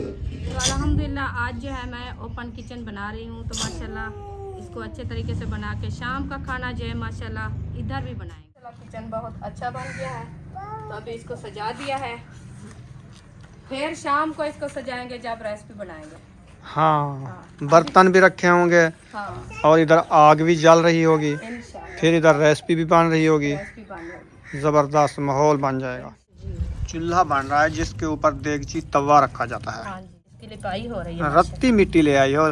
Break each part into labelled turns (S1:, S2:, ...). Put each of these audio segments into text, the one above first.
S1: तो अल्हम्दुलिल्लाह आज जो है मैं ओपन किचन बना रही हूँ। तो माशाल्लाह इसको अच्छे तरीके से बना के शाम का खाना जो है माशाल्लाह इधर भी बनाएंगे। किचन बहुत अच्छा बन गया है, तो अभी इसको सजा दिया है, फिर शाम को इसको सजाएंगे जब रेसिपी बनाएंगे।
S2: हाँ, बर्तन भी रखे होंगे।
S1: हाँ,
S2: और इधर आग भी जल रही होगी,
S1: इंशाल्लाह
S2: फिर इधर रेसिपी भी बन रही होगी।
S1: रेसिपी बन होगी।
S2: ज़बरदस्त माहौल बन जाएगा। चूल्हा बन रहा है जिसके ऊपर देगची तवा रखा जाता है।
S1: हाँ जी, इसकी लिपाई हो रही है।
S2: रत्ती मिट्टी ले आई हो,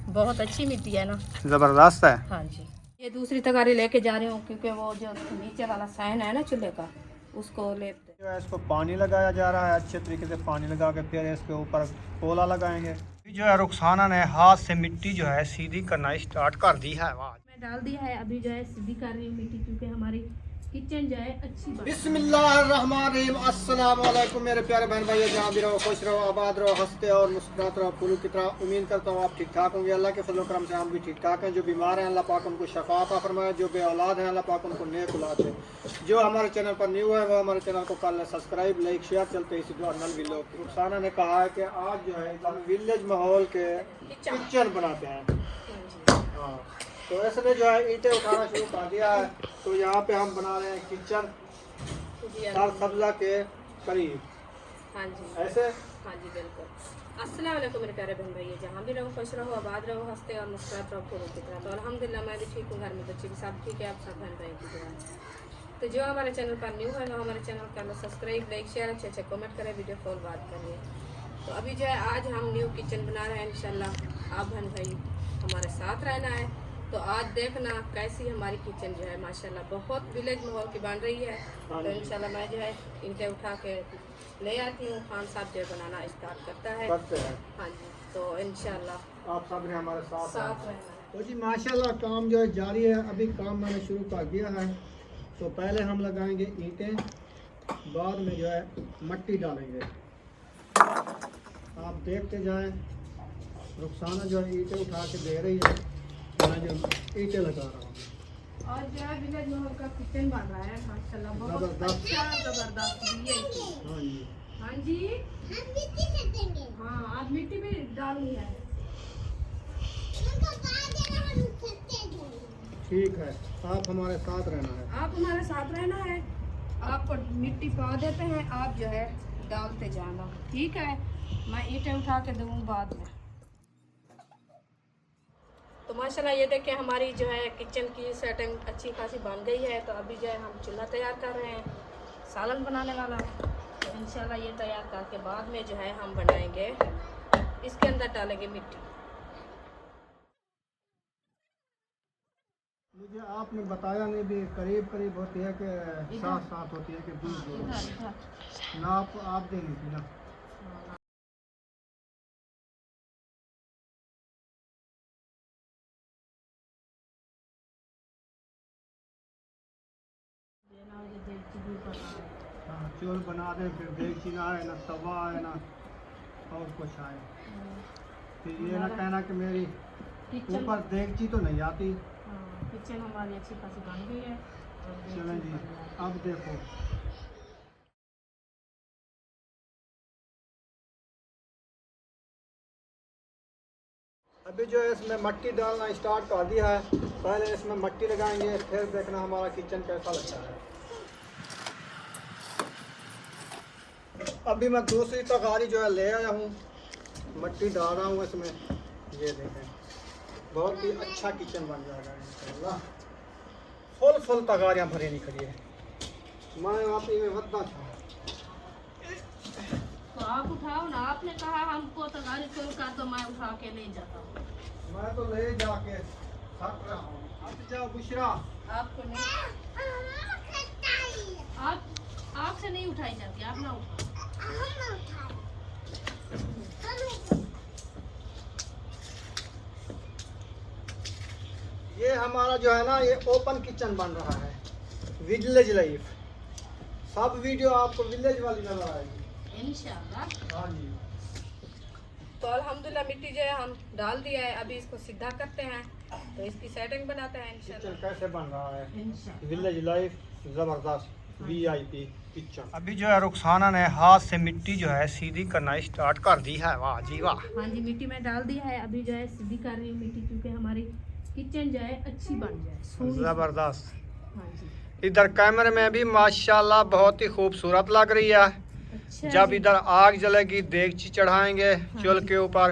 S1: बहुत अच्छी मिट्टी है ना।
S2: ज़बरदस्त है।
S1: हाँ जी, ये दूसरी तगारी लेके जा रही हूँ क्योंकि वो जो नीचे वाला सहन है ना चूल्हे का, उसको लेते
S2: जो है इसको पानी लगाया जा रहा है, अच्छे तरीके से पानी लगा के फिर इसके ऊपर कोला लगाएंगे। जो है रुखसाना ने हाथ से मिट्टी जो है सीधी करना स्टार्ट कर दी है।
S1: मैं डाल दिया है, अभी जो है सीधी कर रही हूँ मिट्टी क्योंकि हमारी किचन जो है अच्छी बने।
S2: बिस्मिल्लाहिर्रहमानिर्रहीम, अस्सलाम वालेकुम मेरे प्यारे बहन भाई, जहाँ भी रहो खुश रहो, आबाद रहो, हंसते और मुस्कुराते रहो, फूलों की तरह। उम्मीद करता हूँ आप ठीक ठाक होंगे। अल्लाह के फजल करम से हम भी ठीक ठाक हैं। जो बीमार हैं अल्लाह पाक उनको शफा अता फरमाए, जो बे औलाद हैं अल्लाह पाक उनको नेक औलाद दे। जो हमारे चैनल पर न्यू है वो हमारे चैनल को कर ले सब्सक्राइब, लाइक, शेयर। चलते इसी दुआ नल भी लोग। रुखसाना ने कहा है कि आज जो है हम विलेज माहौल के किचन बनाते हैं। हाँ, तो इसने जो है ईंटें उठाना शुरू कर दिया है। तो यहाँ पे हम बना रहे हैं किचन दाल सब्जा के करीब।
S1: हाँ जी,
S2: ऐसे।
S1: हाँ जी बिल्कुल। अस्सलाम वालेकुम मेरे प्यारे बहन भाई, जहाँ भी रहो खुश रहो, आबाद रहो, हंसते और मुस्कुराते रहो फूलों की तरह। तो अल्हम्दुलिल्लाह मैं भी ठीक हूँ, घर में बच्चे भी सब ठीक है, आप सब बहन भाई की दुआ। तो जो हमारे चैनल पर न्यू है वो हमारे चैनल कर लो सब्सक्राइब, लाइक, शेयर, अच्छे अच्छे कमेंट करें, वीडियो कॉल बात करिए। तो अभी जो है आज हम न्यू किचन बना रहे हैं इंशाल्लाह। आप बहन भाई हमारे साथ रहना है। तो आज देखना कैसी हमारी किचन जो है माशाल्लाह बहुत विलेज माहौल की बन रही है। तो इंशाल्लाह मैं जो है इनके उठा के ले आती हूँ, खान साहब जो बनाना स्टार्ट करते हैं। हाँ जी, तो इंशाल्लाह आप सब ने हमारे साथ रहना है।
S2: तो जी माशाल्लाह काम जो है जारी है। अभी काम मैंने शुरू कर दिया है। तो पहले हम लगाएंगे ईंटें, बाद में जो है मट्टी डालेंगे। आप देखते जाएं। रुखसाना जो है ईंटें उठा के दे रही है, मैं जो ईंटें लगा रहा हूँ।
S1: और जो है विलेज माहौल का किचन बन रहा है माशाल्लाह बहुत अच्छा जबरदस्त।
S2: हाँ जी,
S1: हाँ जी, मिट्टी फेंकेंगे। हाँ, आज मिट्टी भी डालनी है।
S2: ठीक है, आप हमारे साथ रहना है।
S1: आप हमारे साथ रहना है। आपको मिट्टी पा देते हैं, आप जो है डालते जाना, ठीक है। मैं ईंटें उठा के दूँ बाद में। तो माशाल्लाह ये देखिए हमारी जो है किचन की सेटिंग अच्छी खासी बन गई है। तो अभी जो है हम चूल्हा तैयार कर रहे हैं सालन बनाने वाला। तो इंशाल्लाह ये तैयार करके बाद में जो है हम बनाएंगे, इसके अंदर डालेंगे मिट्टी।
S2: मुझे आपने बताया नहीं भी करीब करीब होती है कि साथ साथ होती है कि दूर ना आप देंगे थी ना। हाँ, चोल बना दे, फिर देगची ना आए, ना तवा आए, ना और कुछ आए। फिर ये ना कहना कि मेरी ऊपर देगची तो नहीं आती।
S1: किचन हमारी अच्छी खासी बन गई है।
S2: चलें जी, अब देखो अभी जो है इसमें मट्टी डालना स्टार्ट कर दिया है। पहले इसमें मट्टी लगाएंगे, फिर देखना हमारा किचन कैसा लगता है। अभी मैं दूसरी तगारी जो है ले आया हूँ, मट्टी डाल रहा हूँ इसमें। ये देखें बहुत ही अच्छा किचन बन जाएगा इंशाल्लाह। फुल तगारियाँ भरी निकली है। मैं आप में वतना था।
S1: तो आप उठाओ ना, आपने कहा हमको तगारी खोल कर, तो मैं उठा के ले जाता हूँ।
S2: मैं तो ले जाके थक रहा हूँ। अब जाओ बुशरा।
S1: आपको नहीं, आपसे नहीं उठाई जाती, आप ना उठाओ।
S2: ये हमारा जो है ना ये ओपन किचन बन रहा है, विलेज लाइफ। सब वीडियो आपको विलेज वाली नजर आएगी
S1: इंशाल्लाह।
S2: हाँ जी।
S1: तो अल्हम्दुलिल्लाह मिट्टी जो है हम डाल दिया है, अभी इसको सीधा करते हैं, तो इसकी सेटिंग बनाते हैं
S2: किचन
S1: इंशाल्लाह।
S2: कैसे बन रहा है,
S1: इंशाल्लाह
S2: विलेज लाइफ जबरदस्त। VIP kitchen. अभी जो है रुखसाना ने हाथ से मिट्टी जो है सीधी करना स्टार्ट कर दी है। वाह जी वाह।
S1: हाँ जी, मिट्टी में डाल दिया है, अभी जो है सीधी कर रही हूँ मिट्टी, क्योंकि हमारी किचन जो है अच्छी बन जाए, सोहनी।
S2: जबरदस्त।
S1: हाँ जी।
S2: इधर कैमरे में भी माशाल्लाह बहुत ही खूबसूरत लग रही है।
S1: अच्छा
S2: जब
S1: जी।
S2: इधर आग जलेगी, देगची चढ़ाएंगे चूल्हे के ऊपर,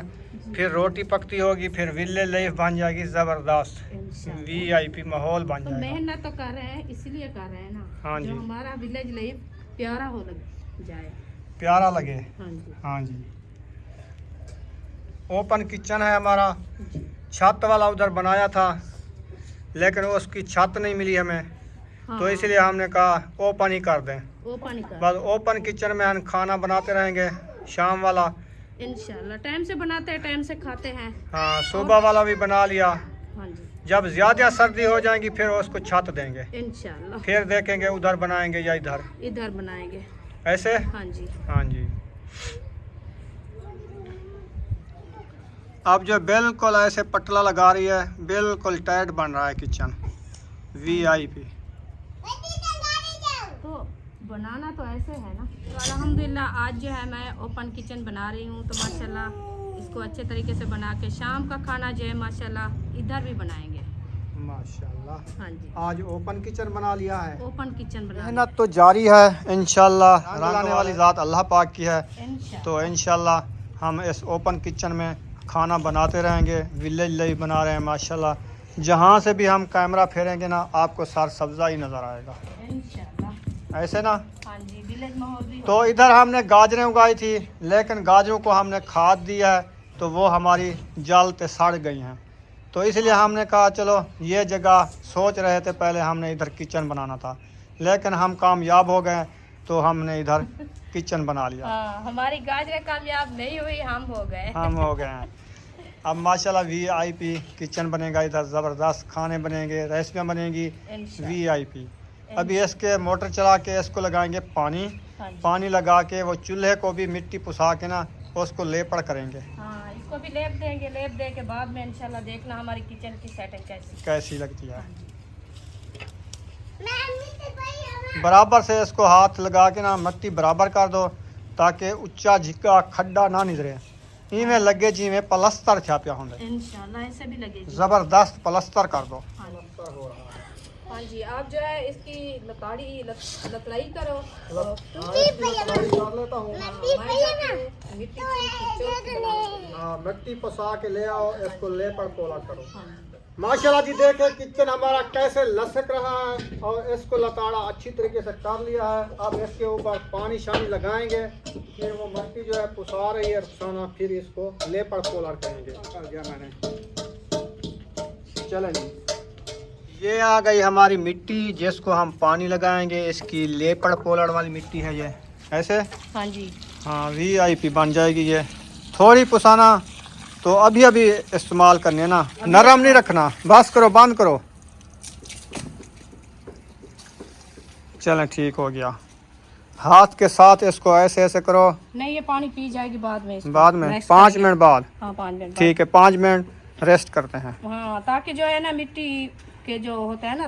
S2: फिर रोटी पकती होगी, फिर विले लाइफ बन जाएगी जबरदस्त।
S1: इंशाल्लाह।
S2: VIP माहौल बन
S1: तो
S2: जाएगा।
S1: मेहनत तो कर रहे हैं, इसलिए कर रहे हैं ना,
S2: हाँ
S1: जो
S2: जी।
S1: हमारा विलेज लाइफ प्यारा हो लग जाए।
S2: प्यारा लगे।
S1: हाँ जी।
S2: हाँ जी। ओपन किचन है हमारा।
S1: जी।
S2: छत वाला उधर बनाया था, लेकिन उसकी छत नहीं मिली हमें,
S1: हाँ,
S2: तो इसलिए हमने कहा ओपन ही कर दें।
S1: वो पानी का
S2: बस ओपन किचन में हम खाना बनाते रहेंगे, शाम वाला।
S1: इंशाल्लाह टाइम से बनाते हैं, टाइम से खाते हैं।
S2: हाँ, सुबह वाला भी बना लिया।
S1: हाँ जी।
S2: जब ज़्यादा सर्दी हो जाएगी फिर उसको छत देंगे,
S1: इंशाल्लाह
S2: फिर देखेंगे उधर बनाएंगे या इधर,
S1: इधर बनाएंगे।
S2: ऐसे।
S1: हाँ जी।
S2: हाँ जी। अब जो बिल्कुल ऐसे पटला लगा रही है, बिल्कुल टाइट बन रहा है किचन VIP।
S1: तो बनाना तो ऐसे है ना। तो अल्हम्दुलिल्लाह आज जो है मैं ओपन किचन बना रही हूँ, तो माशाल्लाह इसको अच्छे तरीके से बना के शाम का खाना जो है माशाल्लाह इधर भी बनाएंगे।
S2: माशाल्लाह।
S1: हाँ जी,
S2: आज ओपन किचन बना लिया है।
S1: ओपन किचन बना
S2: मेहनत तो जारी है इंशाल्लाह। लाने वाली ज़ात अल्लाह पाक की है,
S1: इंशाल्लाह।
S2: तो इंशाल्लाह हम इस ओपन किचन में खाना बनाते रहेंगे। विलेज लाइफ बना रहे हैं माशाल्लाह। जहाँ से भी हम कैमरा फेरेंगे ना, आपको सार सब्ज़ा ही नज़र आएगा,
S1: इंशाल्लाह।
S2: ऐसे ना।
S1: हाँ जी, विलेज माहौल भी
S2: तो इधर हमने गाजरें उगाई थी, लेकिन गाजरों को हमने खाद दिया है, तो वो हमारी जलते सड़ गई हैं। तो इसलिए हमने कहा चलो ये जगह, सोच रहे थे पहले हमने इधर किचन बनाना था, लेकिन हम कामयाब हो गए, तो हमने इधर किचन बना लिया।
S1: हाँ, हमारी गाजरें कामयाब नहीं हुई, हम हो गए।
S2: हम हो गए हैं। अब माशाल्लाह VIP किचन बनेगा, इधर ज़बरदस्त खाने बनेंगे, रेसिपियाँ बनेंगी
S1: इंशाल्लाह।
S2: VIP। अभी इसके मोटर चला के इसको लगाएंगे पानी,
S1: हाँ जी।
S2: पानी लगा के वो चूल्हे को भी मिट्टी पुसा के ना उसको लेपड़ करेंगे।
S1: हाँ, इसको भी लेप देंगे, लेप दे के बाद में इंशाल्लाह देखना हमारी किचन की सेटिंग कैसी।
S2: कैसी लगती है।
S1: हाँ जी।
S2: बराबर से इसको हाथ लगा के ना मिट्टी बराबर कर दो, ताकि ऊंचा झिक्का खड्डा ना निधरे, इवें लगे जिमें पलस्तर छा पिया होंगे।
S1: इंशाल्लाह ऐसे भी लगेगी।
S2: जबरदस्त पलस्तर कर दो।
S1: हाँ जी। हाँ जी, आप जो है इसकी लकड़ाई करो।
S2: मिट्टी पसा के ले आओ, इसको लेपड़ पोला करो। माशाल्लाह जी, देखे किचन हमारा कैसे लसक रहा है, और इसको लताड़ा अच्छी तरीके से कर लिया है। अब इसके ऊपर पानी शानी लगाएंगे, फिर वो मिट्टी जो है पुसा रही है रुखसाना, फिर इसको लेपड़ पोला करेंगे। कर दिया मैंने। चलें जी, ये आ गई हमारी मिट्टी, जिसको हम पानी लगाएंगे। इसकी लेपड़ पोलड़ वाली मिट्टी है ये, ऐसे।
S1: हाँ जी।
S2: हाँ, VIP बन जाएगी ये। थोड़ी पुसाना तो अभी अभी इस्तेमाल करने ना, नरम नहीं रखना। बस करो, बंद करो। चलें, ठीक हो गया। हाथ के साथ इसको ऐसे ऐसे करो।
S1: नहीं, ये पानी पी जाएगी बाद में।
S2: बाद में 5 मिनट बाद।
S1: हाँ, 5 मिनट।
S2: ठीक है, 5 मिनट रेस्ट करते हैं।
S1: हाँ, ताकि जो है ना मिट्टी के जो होता है ना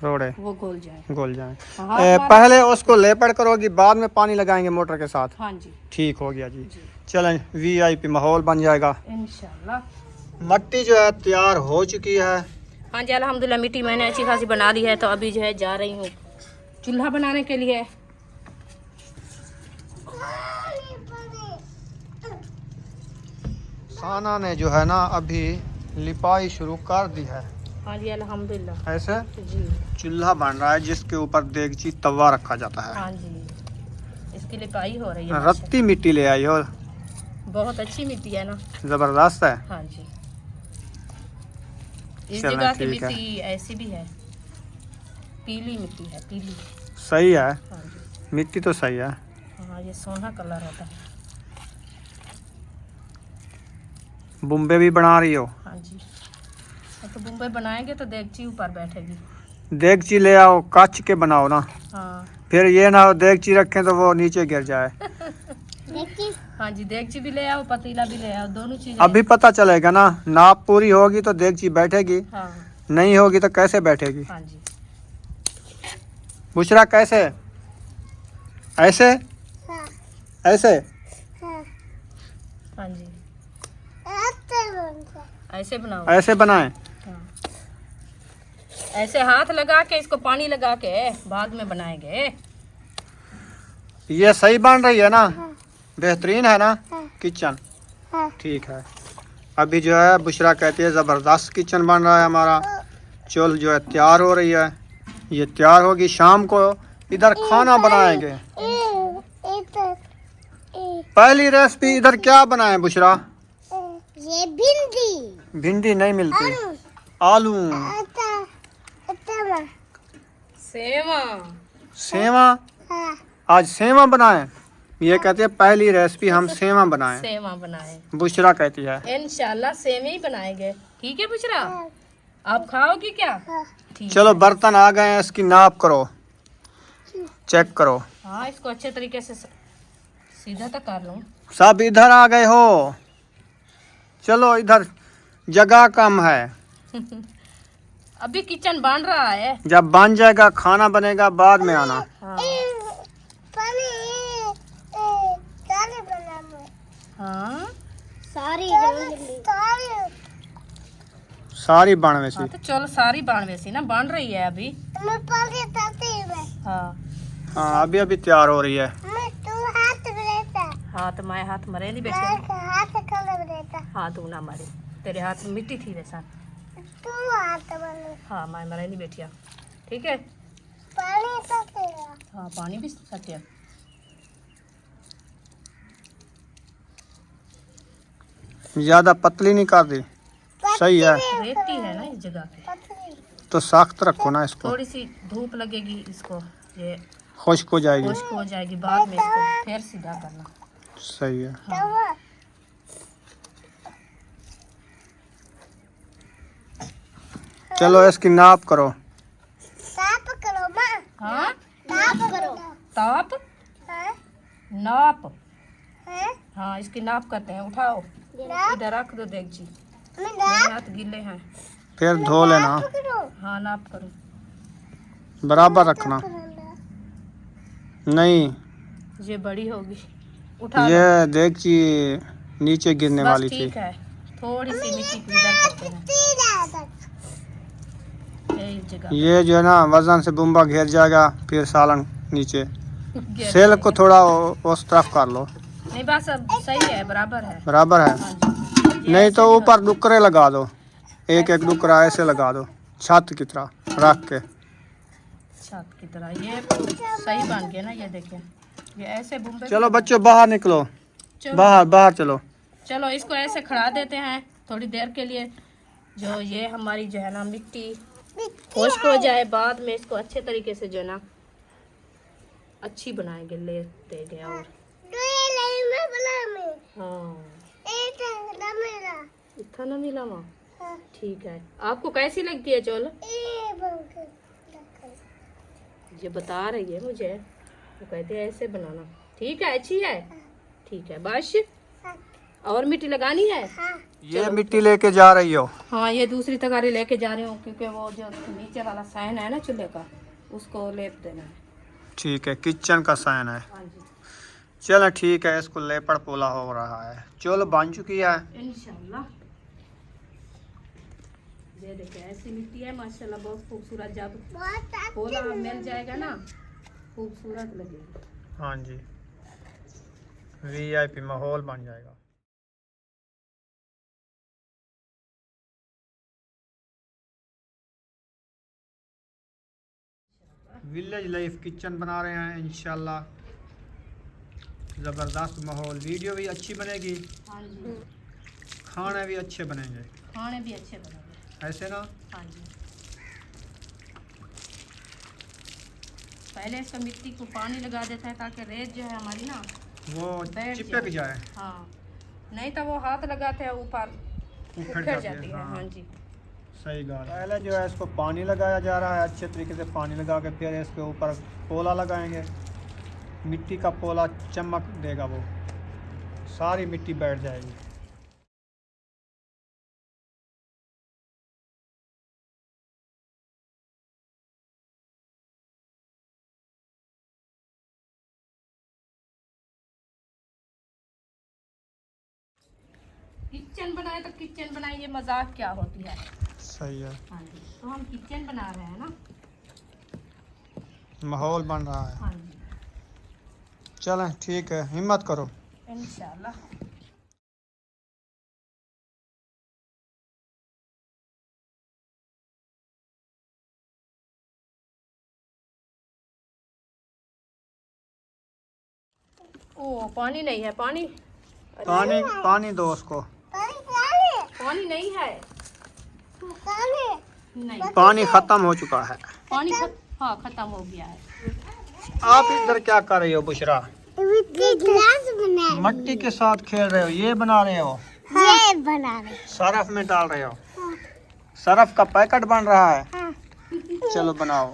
S2: रोड़े
S1: वो घुल जाए।
S2: घुल जाए।
S1: हाँ,
S2: पहले उसको लेपड़ करोगी, बाद में पानी लगाएंगे मोटर के साथ।
S1: हाँ जी।
S2: ठीक हो गया जी।
S1: जी।
S2: चलें, VIP माहौल बन जाएगा।
S1: इंशाल्लाह।
S2: मिट्टी जो है तैयार हो चुकी है।
S1: हाँ जी, अल्हम्दुलिल्लाह मिट्टी मैंने अच्छी खासी बना ली है, तो अभी जो है जा रही हूँ चूल्हा बनाने के लिए।
S2: साना ने जो है ना अभी लिपाई शुरू कर दी है।
S1: हाँ जी, अल्हम्दुलिल्लाह।
S2: ऐसे
S1: जी।
S2: चूल्हा बन रहा है, जिसके ऊपर देगची तवा रखा जाता है।
S1: हाँ जी, इसकी लिपाई हो रही है।
S2: रत्ती मिट्टी ले आई हो,
S1: बहुत अच्छी मिट्टी है ना।
S2: जबरदस्त है।
S1: हाँ जी, इस
S2: चलो,
S1: जगह की
S2: ठीक है।
S1: मिट्टी ऐसी भी है, पीली मिट्टी है, पीली।
S2: सही है,
S1: हाँ जी।
S2: मिट्टी तो सही है।
S1: हाँ, ये सोना कलर होता है।
S2: बुम्बे भी बना रही हो?
S1: हाँ जी, तो बुम्बे बनाएंगे तो देगची ऊपर बैठेगी।
S2: देगची ले आओ, कांच के बनाओ ना।
S1: हाँ।
S2: फिर ये ना हो देगची रखें तो वो नीचे गिर जाए।
S1: हाँ जी, देगची भी ले आओ, पतीला भी ले आओ, दोनों चीजें।
S2: अभी पता चलेगा ना, नाप पूरी होगी तो देगची बैठेगी,
S1: हाँ।
S2: नहीं होगी तो कैसे बैठेगी।
S1: हाँ जी।
S2: बुशरा कैसे? ऐसे
S3: हाँ
S2: ऐसे
S3: हाँ
S1: हाँ जी,
S3: ऐसे बनता है।
S1: ऐसे बनाओ।
S2: ऐसे बनाएं।
S1: हाँ, ऐसे हाथ लगा के इसको पानी लगा के बाद में बनाएंगे।
S2: ये सही बन रही है ना?
S3: हाँ
S2: बेहतरीन है ना
S3: हाँ
S2: किचन?
S3: हाँ
S2: ठीक है। अभी जो है बुशरा कहती है ज़बरदस्त किचन बन रहा है हमारा। चुल्ह जो है तैयार हो रही है, ये तैयार होगी, शाम को इधर खाना बनाएंगे।
S3: इधर
S2: पहली रेसिपी इधर क्या बनाएं बुशरा?
S3: ये भिंडी
S2: भिंडी नहीं मिलती।
S3: आलू
S2: आलू।
S3: आता आता
S1: सेवा।
S2: सेवा।
S3: हाँ
S2: आज सेवा बनाएं। ये कहते हैं पहली रेसिपी हम सेवा बनाएं।
S1: सेवा बनाए,
S2: बुशरा कहती है।
S1: इंशाल्लाह सेवे ही बनाएंगे। ठीक है बुशरा, आप खाओगी क्या?
S3: हाँ
S1: ठीक
S2: चलो
S1: है।
S2: बर्तन आ गए हैं, इसकी नाप करो, चेक करो।
S1: हाँ, इसको अच्छे तरीके से सीधा तक कर लूँ।
S2: सब इधर आ गए हो। चलो इधर जगह कम है।
S1: अभी किचन बन रहा है।
S2: जब बन जाएगा खाना बनेगा बाद में आना।
S1: हाँ
S3: पानी सारे बनाने
S1: हाँ,
S3: सारी
S2: सारी बनवे सी।
S1: हाँ तो चलो सारी बानवे सी ना बन रही है अभी।
S3: मैं पानी ताती हूँ
S1: हाँ
S2: हाँ अभी अभी तैयार हो रही है।
S3: मैं तू हाथ में रहता
S1: हाथ मैं हाथ मरे नहीं
S3: मैं
S1: बैठे।
S3: हाथ खाने में रहता
S1: हाथ ना मरे, तेरे हाथ में मिट्टी थी वैसा।
S3: तू हाथ में
S1: हाँ मैं मरे नहीं बैठिया। ठीक है।
S3: पानी ताती
S1: हाँ पानी भी सत्य।
S2: ज्यादा पतली नहीं कर दी, सही है।
S1: रेती है ना इस जगह पे,
S3: पतली
S2: तो सख्त रखो ना इसको,
S1: थोड़ी सी धूप लगेगी इसको, ये
S2: खुश्क हो जाएगी।
S1: खुश्क हो जाएगी, बाद में इसको फिर सीधा करना।
S2: सही है।
S1: हाँ।
S2: चलो इसकी नाप करो।
S3: ताप करो माँ
S1: हाँ,
S3: ताप करो
S1: ताप
S3: हाँ
S1: नाप।
S3: हाँ
S1: हाँ इसकी नाप करते हैं, उठाओ
S3: नाप
S1: इधर रख दो देगची,
S3: मैं
S1: मेरे
S3: नाप
S1: हाथ गीले हैं।
S2: फिर धो लेना,
S3: करो
S1: हाँ नाप करो।
S2: बराबर रखना। नहीं
S1: ये बड़ी होगी, उठा लो।
S2: ये देखिए नीचे गिरने
S1: बस
S2: वाली थी।
S1: ठीक है, थोड़ी सी मिट्टी को इधर करते हैं, यही जगह पे।
S2: ये जो है ना वजन से बुम्बा घेर जाएगा, फिर सालन नीचे।
S1: गिर
S2: सेल को
S1: जाएगा।
S2: थोड़ा उस तरफ कर लो।
S1: नहीं बस अब सही है, बराबर है।
S2: बराबर है।
S1: हाँ जी, ये
S2: नहीं
S1: ऐसे
S2: तो
S1: भी
S2: ऊपर डुकरे लगा दो, एक एक डुकरा ऐसे लगा दो छत की तरह रख के।
S1: छत की तरह ये सही बन गया ना, ये देखिए ये ऐसे बुम्बे।
S2: चलो बच्चों बाहर निकलो,
S1: चलो
S2: बाहर बाहर चलो।
S1: चलो इसको ऐसे खड़ा देते हैं थोड़ी देर के लिए, जो ये हमारी जो है ना मिट्टी खुश्क हो जाए, बाद में इसको अच्छे तरीके से जो है ना अच्छी बनाएंगे, ले देंगे। और हाँ इतना ना मिला वहाँ। ठीक है, आपको कैसी लगती है चोल? ये बता रही है मुझे, वो कहते हैं ऐसे बनाना। ठीक है, अच्छी है। ठीक है, बस और मिट्टी लगानी है।
S2: ये मिट्टी लेके जा रही हो?
S1: हाँ ये दूसरी तगारी लेके जा रही हूँ, क्योंकि वो जो नीचे वाला साइन है ना चूल्हे का, उसको लेप देना है।
S2: ठीक है, किचन का साइन है।
S1: हाँ जी
S2: चलो ठीक है, इसको लेपड़ पोला हो रहा है। चलो बन चुकी है
S1: इंशाल्लाह। ये देखिए ऐसी मिट्टी है माशाल्लाह, बहुत खूबसूरत। जब पोला मिल जाएगा ना खूबसूरत लगेगा।
S2: हाँ जी, वीआईपी माहौल बन जाएगा। विलेज लाइफ किचन बना रहे हैं इंशाल्लाह, ज़बरदस्त माहौल। वीडियो भी अच्छी बनेगी,
S1: हाँ जी,
S2: खाने भी अच्छे बनेंगे,
S1: खाने भी अच्छे बनेंगे।
S2: ऐसे ना।
S1: हाँ जी, पहले इसको मिट्टी को पानी लगा देता है ताकि रेत जो है हमारी ना
S2: वो
S1: बैठ
S2: चिपक जाए।
S1: हाँ, नहीं तो वो हाथ लगाते हैं ऊपर
S2: उखड़
S1: उखड़
S2: जाती
S1: जाती
S2: है।
S1: है।
S2: हाँ,
S1: हाँ जी,
S2: सही बात। पहले जो है इसको पानी लगाया जा रहा है, अच्छे तरीके से पानी लगा के फिर इसके ऊपर पोला लगाएंगे। मिट्टी का पोला चमक देगा, वो सारी मिट्टी बैठ जाएगी।
S1: किचन बनाए तो किचन बनाइए, मजाक क्या होती है।
S2: सही है,
S1: हाँ जी, तो हम किचन बना रहे हैं ना।
S2: माहौल बन रहा है।
S1: हाँ जी,
S2: चलें ठीक है, हिम्मत करो।
S1: इंशाल्लाह। ओ पानी नहीं है, पानी
S2: पानी पानी दो उसको।
S1: पानी नहीं है, नहीं
S2: पानी खत्म हो चुका है।
S1: पानी हाँ खत्म हो गया है।
S2: आप इधर क्या कर रही हो बुशरा?
S3: गिलास बना
S2: मट्टी के साथ खेल रहे हो, ये बना रहे हो?
S3: ये बना रहे।
S2: सरफ में डाल रहे हो? सरफ का पैकेट बन रहा है।
S3: हाँ।
S2: चलो बनाओ।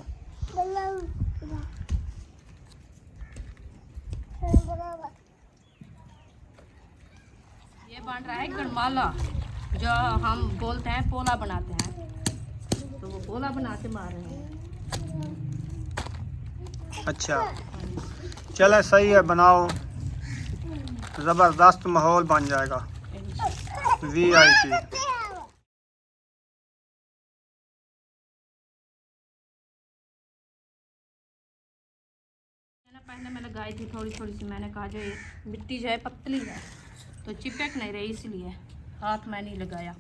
S1: ये बन रहा है गणमाला, जो हम बोलते हैं पोला बनाते हैं, तो वो पोला बना के मार रहे हैं।
S2: अच्छा चले सही है, बनाओ, ज़बरदस्त माहौल बन जाएगा। VIP।
S1: पहले मैं लगाई थी थोड़ी थोड़ी सी, मैंने कहा जो ये मिट्टी जो है पतली है तो चिपक नहीं रही, इसलिए हाथ में नहीं लगाया।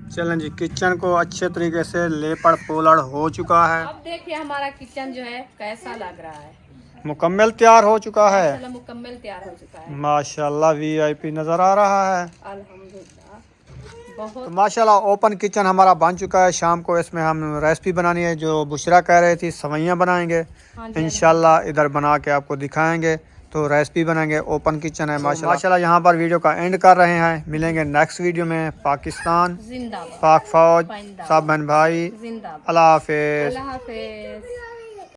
S2: चलें जी, किचन को अच्छे तरीके से लेपड़ पोलड़ हो चुका है।
S1: अब देखिए हमारा किचन जो है कैसा लग रहा है।
S2: मुकम्मल तैयार हो चुका है।
S1: माशाल्लाह मुकम्मल तैयार हो चुका है।
S2: माशाल्लाह VIP नज़र आ रहा है।
S1: अल्हम्दुलिल्लाह
S2: तो
S1: बहुत।
S2: माशाल्लाह ओपन किचन हमारा बन चुका है। शाम को इसमें हम रेसिपी बनानी है, जो बुशरा कह रही थी, सवैयाँ बनाएंगे
S1: हाँ जी,
S2: इंशाल्लाह। इधर बना के आपको दिखाएंगे, तो रेसिपी बनाएंगे। ओपन किचन है माशाल्लाह। यहाँ पर वीडियो का एंड कर रहे हैं, मिलेंगे नेक्स्ट वीडियो में। पाकिस्तान,
S1: जिंदाबाद,
S2: पाक फौज,
S1: जिंदाबाद,
S2: सब बहन भाई,
S1: जिंदाबाद।
S2: अल्लाह हाफिज़।
S1: अल्लाह हाफिज।